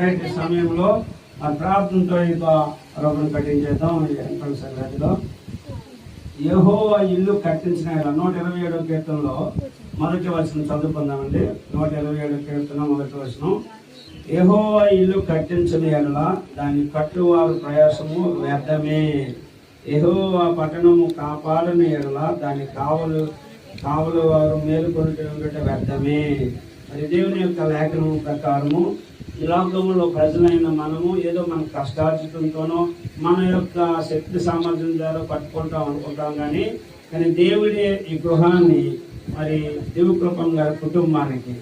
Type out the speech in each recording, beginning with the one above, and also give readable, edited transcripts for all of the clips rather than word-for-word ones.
Right సమయంలో ఆ ప్రార్థనతో ఇక రొబ్బను కట్టించేద్దాం. ఎంట్రన్స్ గదిలో యెహోవా ఇల్లు కట్టించిన 127వ కీర్తనలో మొదటి వచనం చదువుకుందామండి. 127వ కీర్తన మొదటి వచనం. యెహోవా ఇల్లు కట్టించిన ఎడల దాని కట్టువారు ప్రయాసము వ్యర్థమే. యెహోవా పట్టణము కాపాడని ఎడల దాని కావలు వారు మేలుకొనుట వ్యర్థమే. మరి దేవుని యొక్క లేఖనం ప్రకారము ఈ లోకంలో ప్రజలైన మనము ఏదో మన కష్టార్జితంతోనో మన యొక్క శక్తి సామర్థ్యం ద్వారా పట్టుకుంటాం అనుకుంటాం, కానీ దేవుడే ఈ గృహాన్ని మరి దివ్యకృపం గారి కుటుంబానికి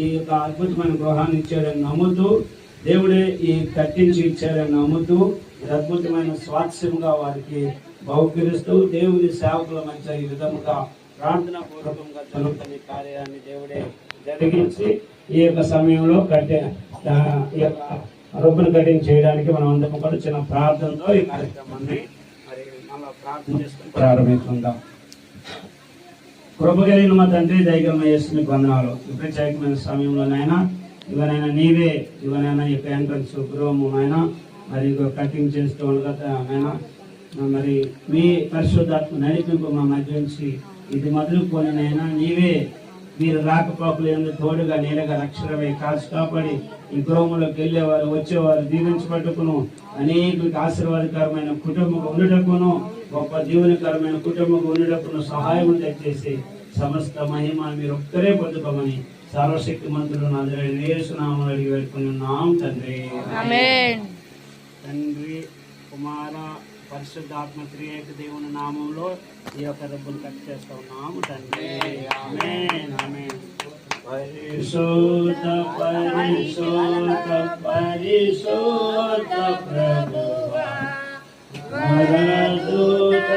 ఈ యొక్క అద్భుతమైన గృహాన్ని ఇచ్చాడని నమ్ముతూ, దేవుడే ఈ కట్టించి ఇచ్చాడని నమ్ముతూ అద్భుతమైన స్వాస్థ్యంగా వారికి బహుకరిస్తూ దేవుని సేవకుల మధ్య ఈ విధముగా ప్రార్థన పూర్వకంగా జరుగుతున్న కార్యాన్ని దేవుడే జరిగించి ఈ యొక్క సమయంలో ఈ యొక్క రొబ్బను కటింగ్ చేయడానికి మనం అందరం కూడా చిన్న ప్రార్థనతో ఈ కార్యక్రమాన్ని మరి మళ్ళా ప్రార్థన చేసుకుని ప్రారంభించుకుందాం. కృప కలిగిన మా తండ్రి, దైవమైన యేసుని వందనాలు. ప్రత్యేకమైన సమయంలోనైనా ఇవనైనా నీవే ఇవనైనా ఈ యొక్క ఎంట్రన్స్ గృహము అయినా మరి కటింగ్ చేస్తూ ఉండగా మరి మీ పరిశుద్ధాత్మ నడిపింపు మా మధ్య నుంచి ఇది మొదలుకొనినైనా నీవే మీరు రాకపోకలు ఎందుకు తోడుగా నీడగా రక్షణమై కాల్చి కాపాడి ఈ గృహంలోకి వెళ్ళేవారు వచ్చేవారు దీవించబట్టుకును అనేకులకు ఆశీర్వాదకరమైన కుటుంబం ఉండటకును గొప్ప దీవెనకరమైన కుటుంబం ఉండటకును సహాయం దయచేసి సమస్త మహిమ మీరు ఒక్కరే పొందుకోమని సర్వశక్తి మంత్రులు నాదురైన యేసు నామములో అడిగి వేడుకొని ఉన్నాం తండ్రి. తండ్రి, కుమార, పరిశుద్ధాత్మ త్రియేక దేవుని నామంలో ఈ యొక్క రొబ్బును కట్ చేస్తా ఉన్నాము తండ్రి. ఆమేన్ ఆమేన్. పరిశుద్ధ పరిశుద్ధ పరిశుద్ధ ప్రభువా, పరదూత